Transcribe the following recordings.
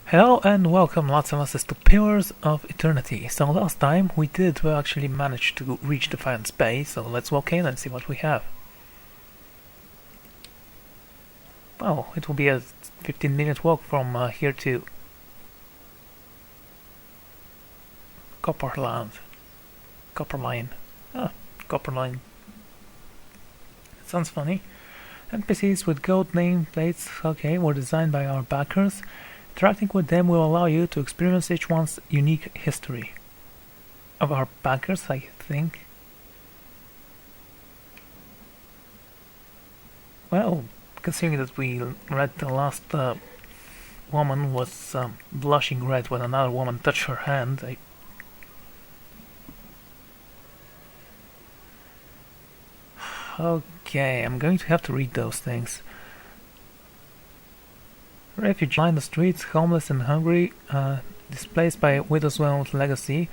Hello and welcome lots of us to Pillars of Eternity. So last time we actually manage to reach Defiance Bay, so let's walk in and see what we have. Well, it will be a 15-minute walk from here to Copperland. Copperline. Copperline. Sounds funny. NPCs with gold nameplates, were designed by our backers. Interacting with them will allow you to experience each one's unique history. Of our backers, I think. Well, considering that we read the last woman was blushing red when another woman touched her hand, Okay, I'm going to have to read those things. Refugees line the streets, homeless and hungry, displaced by Widow's Well's legacy,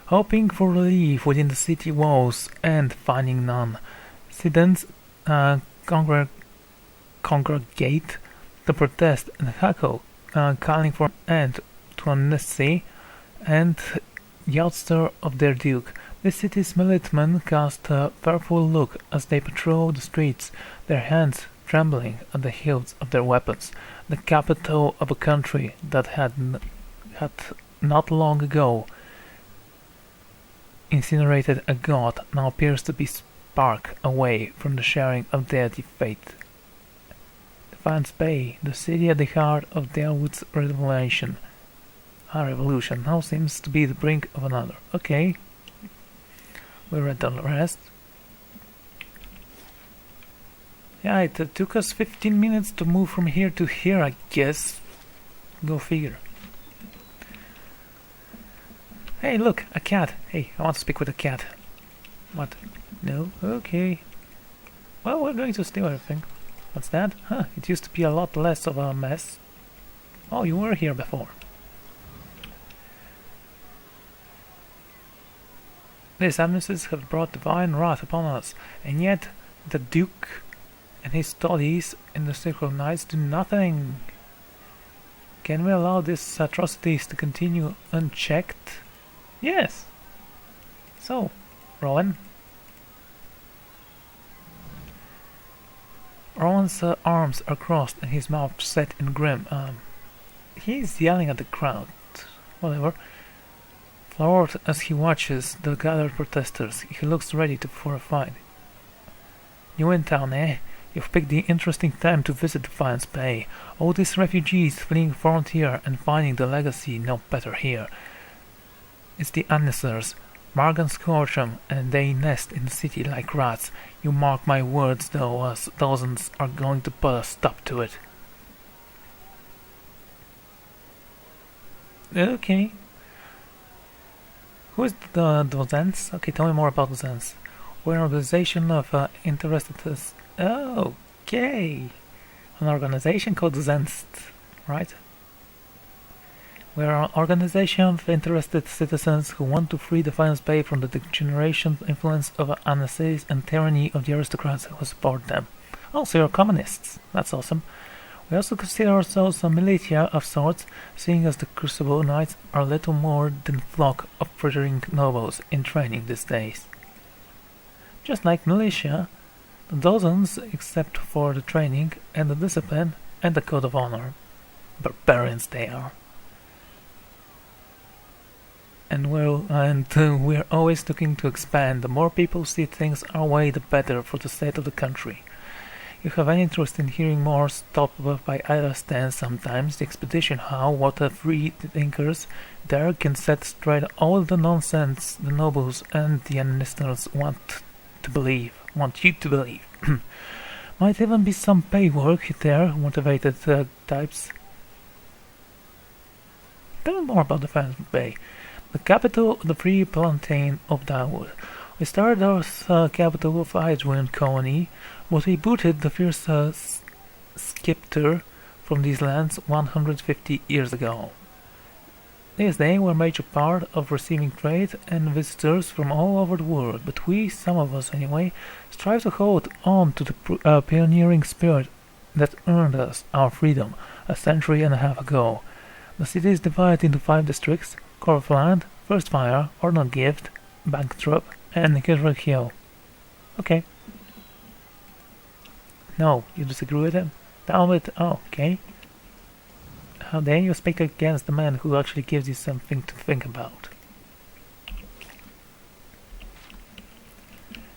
hoping for relief within the city walls and finding none. Citizens congregate to protest and heckle, calling for an end to amnesty and the ouster of their duke. The city's militiamen cast a fearful look as they patrol the streets, their hands trembling at the hilts of their weapons. The capital of a country that had not long ago incinerated a god now appears to be spark away from the sharing of deadly fate. Defiance Bay, the city at the heart of Dalewood's revolution. Our revolution now seems to be the brink of another. Okay. We read the rest. Yeah, it took us 15 minutes to move from here to here, I guess. Go figure. Hey, look, a cat. Hey, I want to speak with a cat. What? No? Okay. Well, we're going to steal everything. What's that? Huh, it used to be a lot less of a mess. Oh, you were here before. These amnesties have brought divine wrath upon us, and yet the Duke and his studies in the Sacred Knights do nothing. Can we allow these atrocities to continue unchecked? Yes. So, Rowan. Rowan's arms are crossed and his mouth set in grim. He's yelling at the crowd. Whatever. Floored as he watches the gathered protesters, he looks ready for a fight. New in town, eh? You've picked the interesting time to visit Defiance Bay. All these refugees fleeing frontier and finding the legacy no better here. It's the Annissers. Margan scorch 'em, and they nest in the city like rats. You mark my words, though, as dozens are going to put a stop to it. Okay. Who is the Dozens? Okay, tell me more about Dozens. We're an organization of interested... Okay. An organization called Zenst, right? We're an organization of interested citizens who want to free Defiance Bay from the degeneration influence of anarchies and tyranny of the aristocrats who support them. Also, you're communists. That's awesome. We also consider ourselves a militia of sorts, seeing as the Crucible Knights are little more than a flock of frittering nobles in training these days. Just like militia, the dozens, except for the training and the discipline and the code of honor. Barbarians they are. And we're always looking to expand. The more people see things our way, the better for the state of the country. If you have any interest in hearing more, stop by Ida Stan sometimes. The expedition how what a free thinkers there can set straight all the nonsense the nobles and the Annisters want you to believe. Might even be some pay work there, motivated types. Tell me more about the Defiance Bay, the capital of the free plantain of Dalewood. We started our capital of Hydrian colony, but we booted the fierce Skipter from these lands 150 years ago. These days were a major part of receiving trade and visitors from all over the world, but we, some of us anyway, strive to hold on to the pioneering spirit that earned us our freedom a century and a half ago. The city is divided into 5 districts: Corfland, First Fire, Ordnal Gift, Banktrop, and Nikirvik Hill. Okay. No, you disagree with him? Down with... Oh, okay. How dare you speak against the man who actually gives you something to think about?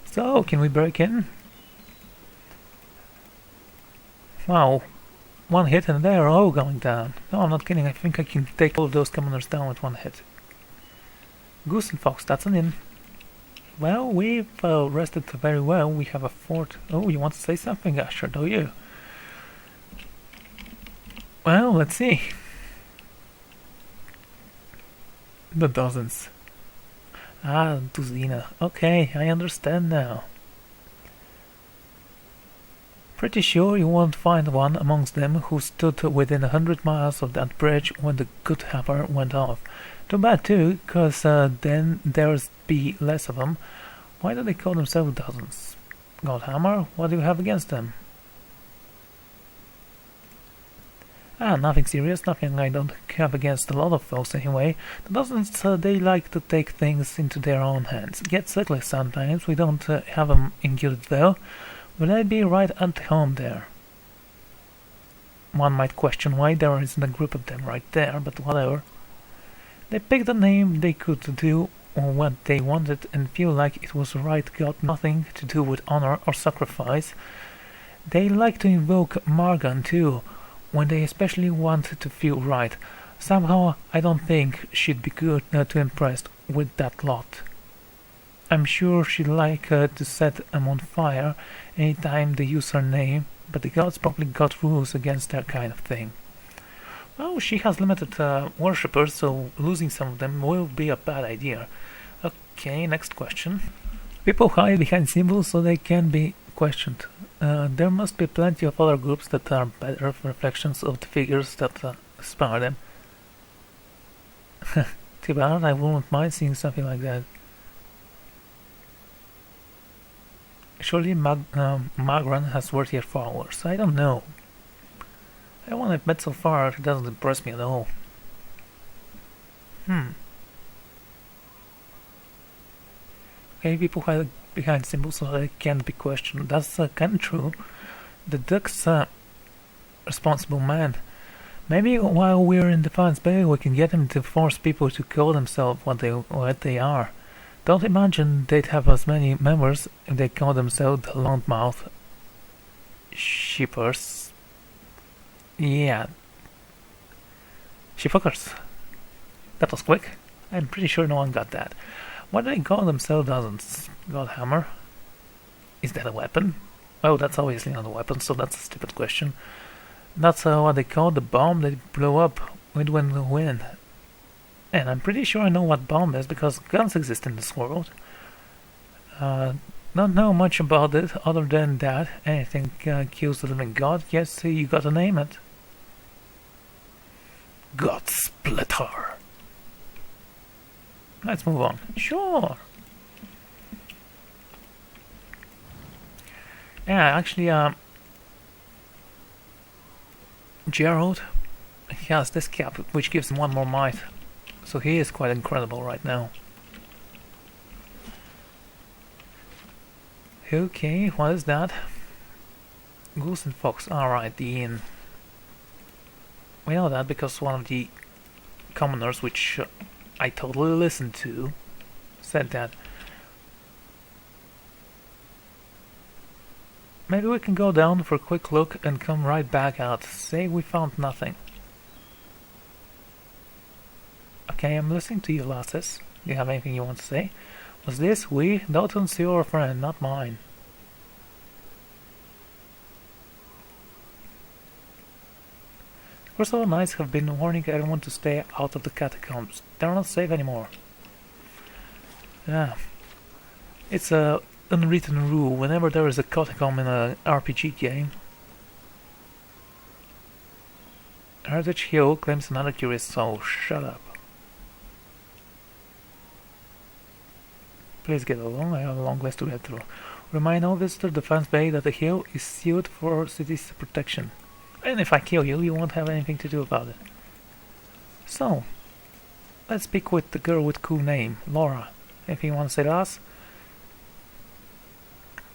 So, can we break in? Wow. One hit and they're all going down. No, I'm not kidding. I think I can take all of those commoners down with one hit. Goose and Fox, that's an inn. Well, we've rested very well. We have a fort. Oh, you want to say something, Asher, do you? Well, let's see. The dozens. Ah, Duzina. Okay, I understand now. Pretty sure you won't find one amongst them who stood within 100 miles of that bridge when the good hammer went off. Too bad too, cause then there'd be less of them. Why do they call themselves dozens? Godhammer, what do you have against them? Ah, nothing serious, nothing I don't have against a lot of folks anyway. The dozens, they like to take things into their own hands. Get sickly sometimes, we don't have them in guild though. Will I be right at home there? One might question why there isn't a group of them right there, but whatever. They picked a name they could do what they wanted and feel like it was right, got nothing to do with honor or sacrifice. They like to invoke Margan too, when they especially want to feel right. Somehow I don't think she'd be good too impressed with that lot. I'm sure she'd like to set them on fire any time they use her name, but the gods probably got rules against that kind of thing. Well, she has limited worshippers, so losing some of them will be a bad idea. Okay, next question. People hide behind symbols so they can be questioned. There must be plenty of other groups that are better reflections of the figures that inspire them. Too bad, I wouldn't mind seeing something like that. Surely Magran has worthier followers. I don't know. Everyone I've met so far doesn't impress me at all. Okay, people hide behind symbols so they can't be questioned. That's kinda true. The Duck's responsible man. Maybe while we're in Defiance Bay we can get him to force people to call themselves what they are. Don't imagine they'd have as many members if they call themselves the Longmouth Shippers. Yeah. Shiphookers. That was quick. I'm pretty sure no one got that. Why do they call themselves dozens? Godhammer? Is that a weapon? Oh, that's obviously not a weapon, so that's a stupid question. That's what they call the bomb they blew up with when they win. And I'm pretty sure I know what bomb is because guns exist in this world. Don't know much about it other than that anything kills the living god. Yes, you gotta name it. God Splitter. Let's move on. Sure. Yeah, actually, Gerald has this cap, which gives him 1 more might. So he is quite incredible right now. Okay, what is that? Goose and Fox. Alright, the inn. We know that because one of the commoners, which I totally listened to, said that. Maybe we can go down for a quick look and come right back out. Say we found nothing. Okay, I'm listening to you, lasses. Do you have anything you want to say? Was this we? Dalton's your friend, not mine. Crystal Knights have been warning everyone to stay out of the catacombs. They're not safe anymore. Yeah. It's a unwritten rule whenever there is a catacomb in an RPG game. Heritage Hill claims another curious soul. Shut up. Please get along, I have a long list to get through. Remind all visitors Defiance Bay that the hill is sealed for city's protection. And if I kill you, you won't have anything to do about it. So, let's speak with the girl with cool name, Laura. Anything you want to say to us?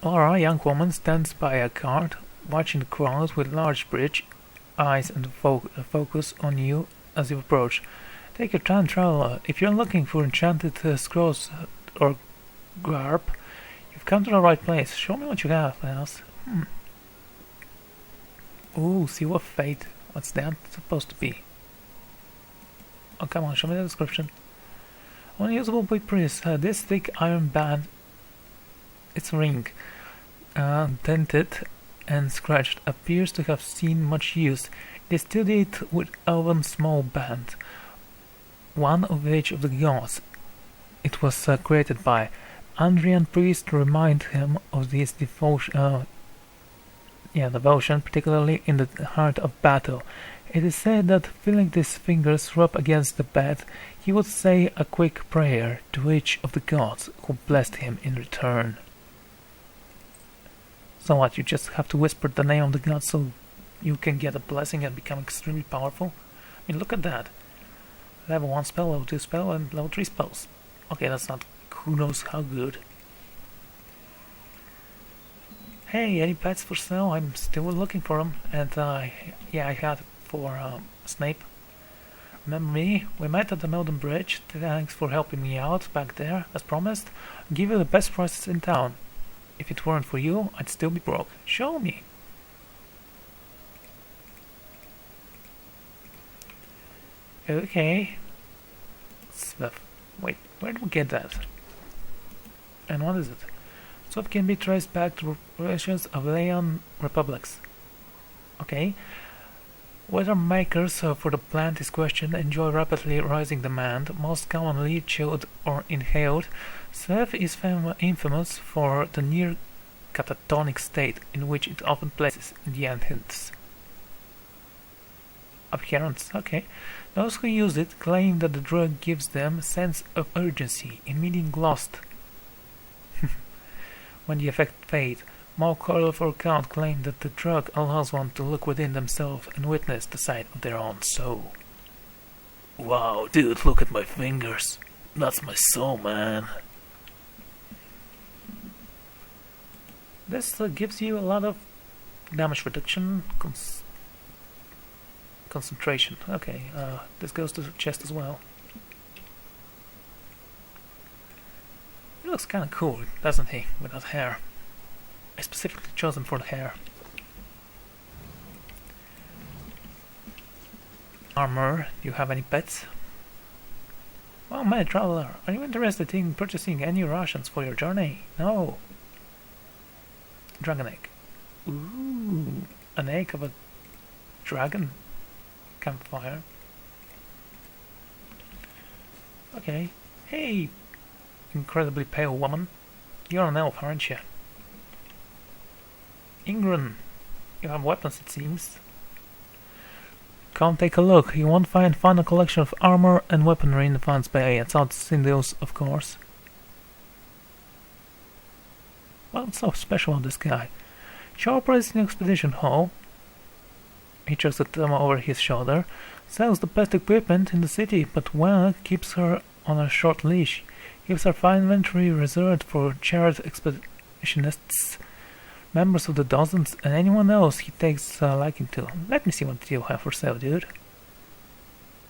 Laura, a young woman, stands by a cart, watching the crowd with large bridge eyes and focus on you as you approach. Take your time, traveler. If you're looking for enchanted scrolls or garb, you've come to the right place. Show me what you have, else. Ooh, Seal of Fate. What's that supposed to be? Oh, come on, show me the description. Unusable by priests. This thick iron band, its ring, dented and scratched, appears to have seen much use. It is studied with elven small band, one of each of the gods. It was created by Andrian priests to remind him of his devotion, particularly in the heart of battle. It is said that feeling these fingers rub against the bed, he would say a quick prayer to each of the gods, who blessed him in return. So what, you just have to whisper the name of the god so you can get a blessing and become extremely powerful? I mean, look at that. Level 1 spell, level 2 spell, and level 3 spells. Okay, that's not who knows how good. Hey, any pets for sale? I'm still looking for them. And yeah, I had for Snape. Remember me? We met at the Meldon Bridge. Thanks for helping me out back there, as promised. I'll give you the best prices in town. If it weren't for you, I'd still be broke. Show me. Okay. Wait, where did we get that? And what is it? Stuff can be traced back to relations of Leon republics. Okay. Whether makers for the plant is questioned enjoy rapidly rising demand, most commonly chilled or inhaled. Surf is infamous for the near catatonic state in which it often places the adherents. Okay. Those who use it claim that the drug gives them a sense of urgency in meeting lost. When the effect fades, more colorful accounts claim that the drug allows one to look within themselves and witness the side of their own soul. Wow, dude, look at my fingers. That's my soul, man. This gives you a lot of damage reduction, concentration. Okay, this goes to the chest as well. He looks kind of cool, doesn't he, with that hair? I specifically chose him for the hair. Armor, do you have any pets? Well, my traveler, are you interested in purchasing any rations for your journey? No. Dragon egg. Ooh, an egg of a dragon campfire. Okay. Hey, incredibly pale woman. You're an elf, aren't you? Ingrid, you have weapons, it seems. Come take a look. You won't find a collection of armor and weaponry in the Funds Bay. It's out Cindeos, of course. What's so special on this guy? Sharp in Expedition Hall. He chucks a thumb over his shoulder. Sells the best equipment in the city, but keeps her on a short leash. Keeps her fine inventory reserved for chartered expeditionists, members of the Dozens, and anyone else he takes a liking to. Let me see what you have for sale, dude.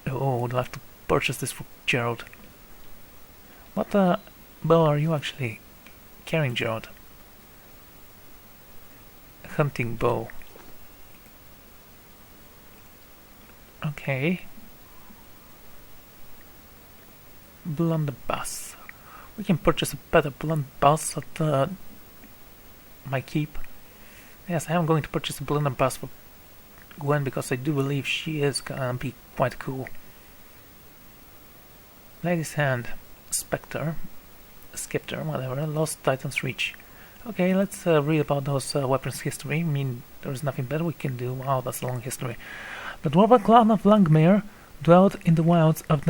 Oh, would love to purchase this for Gerald. What bow are you actually carrying, Gerald? A hunting bow. Okay. Blunderbuss. We can purchase a better blunderbuss at my keep. Yes, I am going to purchase a blunderbuss for Gwen because I do believe she is gonna be quite cool. Lady's Hand, Spectre, Skipter, whatever, Lost Titan's Reach. Okay, let's read about those weapons' history. I mean, there's nothing better we can do. Wow, that's a long history. The dwarven clan of Langmere dwelt in the wilds of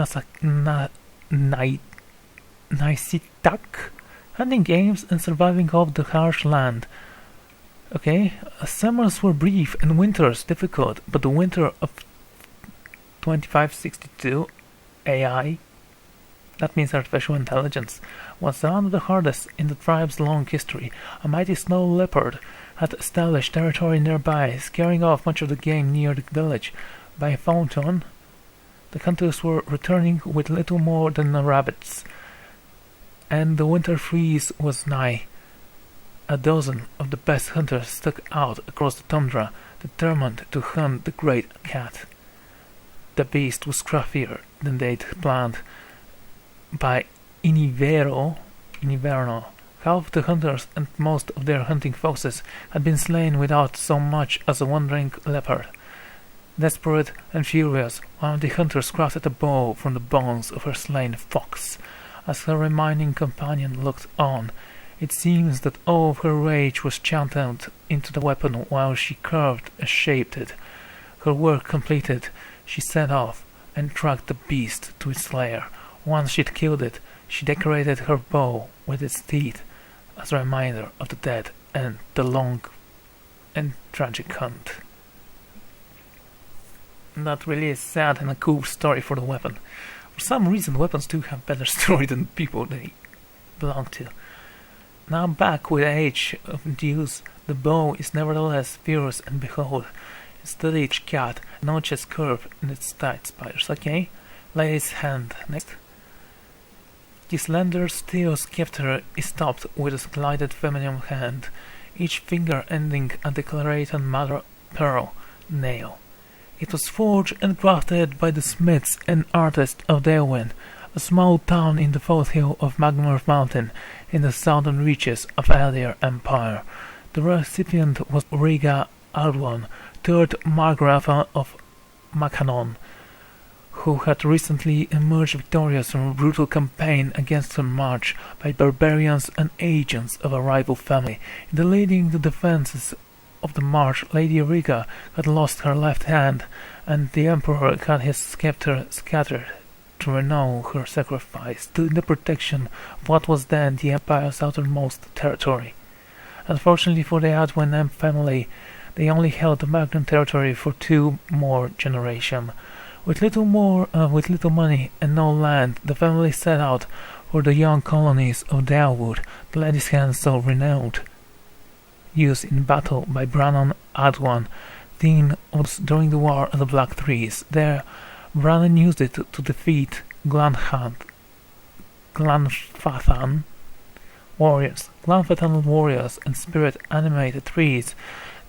Naisitak, hunting games and surviving off the harsh land. Okay, summers were brief and winters difficult, but the winter of 2562 AI, that means artificial intelligence, was one of the hardest in the tribe's long history. A mighty snow leopard had established territory nearby, scaring off much of the game near the village. By Fountain, the hunters were returning with little more than rabbits, and the winter freeze was nigh. A dozen of the best hunters stuck out across the tundra, determined to hunt the great cat. The beast was scruffier than they'd planned. By Inverno, half the hunters and most of their hunting foxes had been slain without so much as a wandering leopard. Desperate and furious, one of the hunters crafted a bow from the bones of her slain fox. As her remaining companion looked on, it seems that all of her rage was channeled into the weapon while she carved and shaped it. Her work completed, she set off and tracked the beast to its lair. Once she'd killed it, she decorated her bow with its teeth as a reminder of the dead and the long and tragic hunt. That really is sad and a cool story for the weapon. For some reason, weapons do have better story than people they belong to. Now back with Age of Use, the bow is nevertheless fierce, and behold, instead each cat notches curve in its tight spiders. Okay, lady's hand next. The slender steel scepter is topped with a glided feminine hand, each finger ending a decorated mother pearl nail. It was forged and crafted by the smiths and artists of Delwyn, a small town in the foothill of Magmar Mountain in the southern reaches of Eldir Empire. The recipient was Riga Ardwan, 3rd Margrave of Macanon, who had recently emerged victorious from a brutal campaign against her march by barbarians and agents of a rival family. In leading the defences of the march, Lady Riga had lost her left hand, and the Emperor had his scepter scattered to renew her sacrifice to the protection of what was then the Empire's outermost territory. Unfortunately for the Adwen family, they only held the Magnan territory for 2 more generations. With little money and no land, the family set out for the young colonies of Dalwood, the lady's hand so renowned. Used in battle by Brannon Adwan, Thien was during the War of the Black Trees. There, Brannon used it to defeat Glanfathan warriors and spirit-animated trees.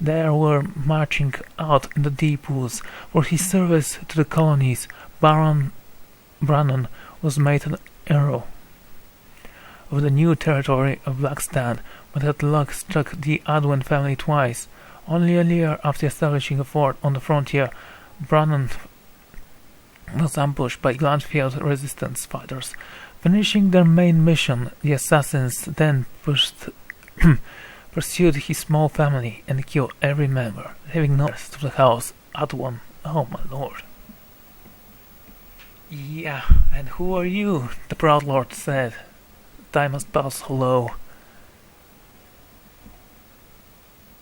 There were marching out in the deep woods. For his service to the colonies, Brannon was made an hero of the new territory of Blackstan, but had luck struck the Adwen family twice. Only a year after establishing a fort on the frontier, Brannon was ambushed by Glanfield resistance fighters. Finishing their main mission, the assassins then pursued his small family and killed every member, leaving no rest of the house Adwan. Oh my lord. Yeah, and who are you? The proud lord said. Time must pass low.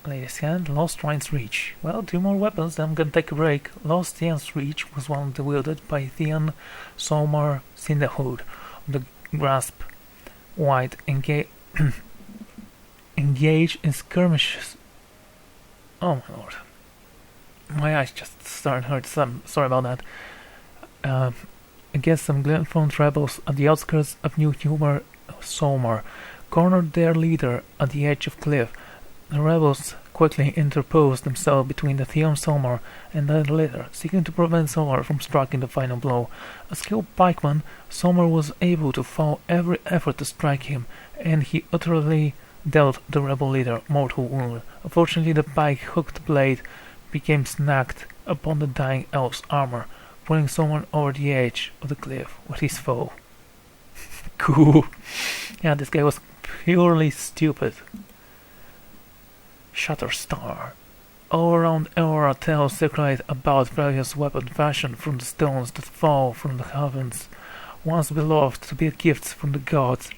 Lady's hand, Lost Rhine's Reach. Well, 2 more weapons, then I'm gonna take a break. Lost Rhine's Reach was one wielded by Theon Somar Cinderhood of the Grasp. White engage in skirmishes. Oh my lord. My eyes just started hurt. Sorry about that. Against some Glenfront rebels at the outskirts of New Humor, Somar cornered their leader at the edge of cliff. The rebels quickly interposed themselves between the Theon Somar and their leader, seeking to prevent Somar from striking the final blow. A skilled pikeman, Somar was able to foul every effort to strike him, and he utterly dealt the rebel leader mortal wound. Unfortunately, the pike-hooked blade became snagged upon the dying elf's armor, pulling Somar over the edge of the cliff with his foe. Cool. Yeah, this guy was purely stupid. Shatterstar. All around Aurora tales circulate about various weapons fashioned from the stones that fall from the heavens, once beloved to be gifts from the gods,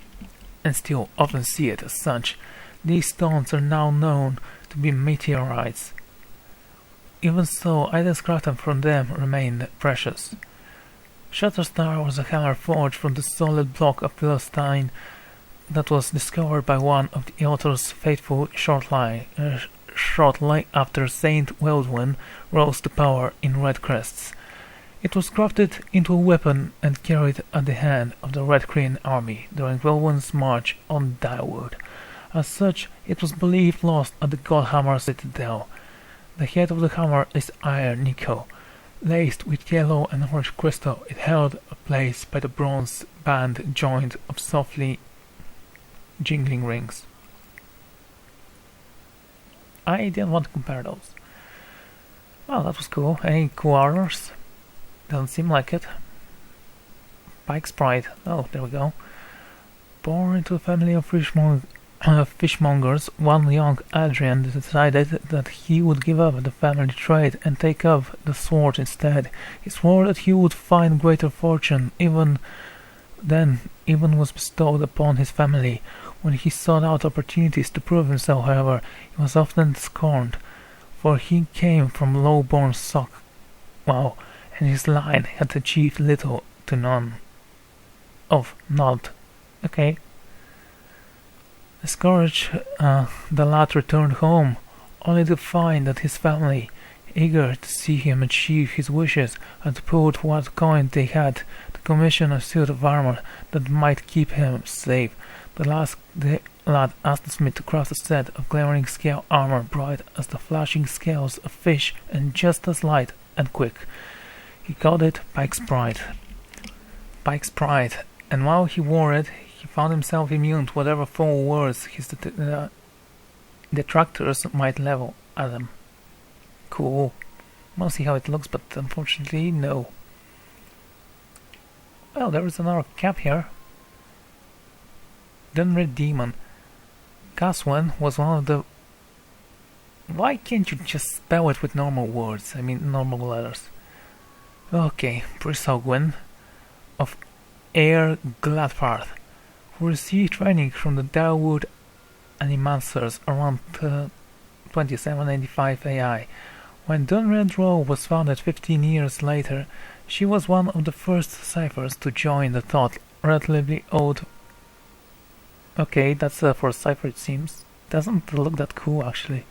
and still often see it as such. These stones are now known to be meteorites. Even so, items crafted from them remained precious. Shatterstar was a hammer forged from the solid block of Philistine that was discovered by one of the author's faithful shortly after Saint Weldwin rose to power in Red Crests. It was crafted into a weapon and carried at the hand of the Red Kryn army during Weldwin's march on Direwood. As such, it was believed lost at the Godhammer Citadel. The head of the hammer is iron nickel, laced with yellow and orange crystal. It held a place by the bronze band joint of softly jingling rings. I didn't want to compare those. Well, that was cool. Any cool armors? Doesn't seem like it. Pike's Pride. Oh, there we go. Born into a family of fishmongers, one young Adrian decided that he would give up the family trade and take up the sword instead. He swore that he would find greater fortune even was bestowed upon his family. When he sought out opportunities to prove himself, however, he was often scorned, for he came from low-born stock. Wow, and his line had achieved little to none of naught. Okay. Discouraged, the lad returned home, only to find that his family, eager to see him achieve his wishes, had put what coin they had to commission a suit of armor that might keep him safe. The lad asked the smith to craft a set of glaring scale armor bright as the flashing scales of fish and just as light and quick. He called it Pike's Pride. Pike's Pride, and while he wore it, he found himself immune to whatever foul words his detractors might level at him. Cool. Wanna see how it looks, but unfortunately, no. Well, there is another cap here. Dunred Demon. Caswen was one of the... Why can't you just spell it with normal words? I mean, normal letters. Okay, Brisogwyn of Air Gladfarth, who received training from the Direwood Animancers around 2785 AI. When Dunred Row was founded 15 years later, she was one of the first ciphers to join the thought relatively old. Okay, that's for a cipher, it seems. Doesn't look that cool, actually.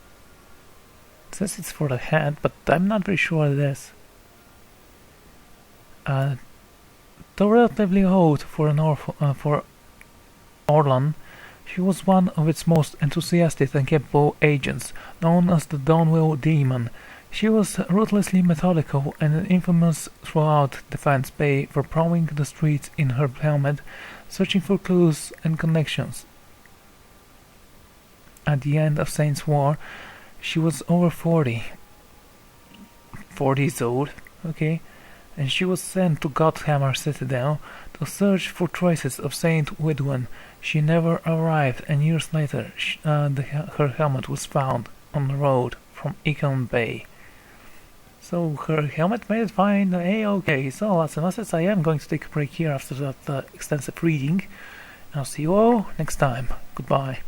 It says it's for the head, but I'm not very sure it is. Though relatively old for Orlan, she was one of its most enthusiastic and capable agents, known as the Dawnwell Demon. She was ruthlessly methodical and infamous throughout Defense Bay for prowling the streets in her helmet, searching for clues and connections. At the end of Saint's War, she was over 40. 40 is old, okay, and she was sent to Godhammer Citadel to search for traces of Saint Widwin. She never arrived, and years later her helmet was found on the road from Icon Bay. So her helmet made it fine. Okay, so as a message, I am going to take a break here after that extensive reading. I'll see you all next time. Goodbye.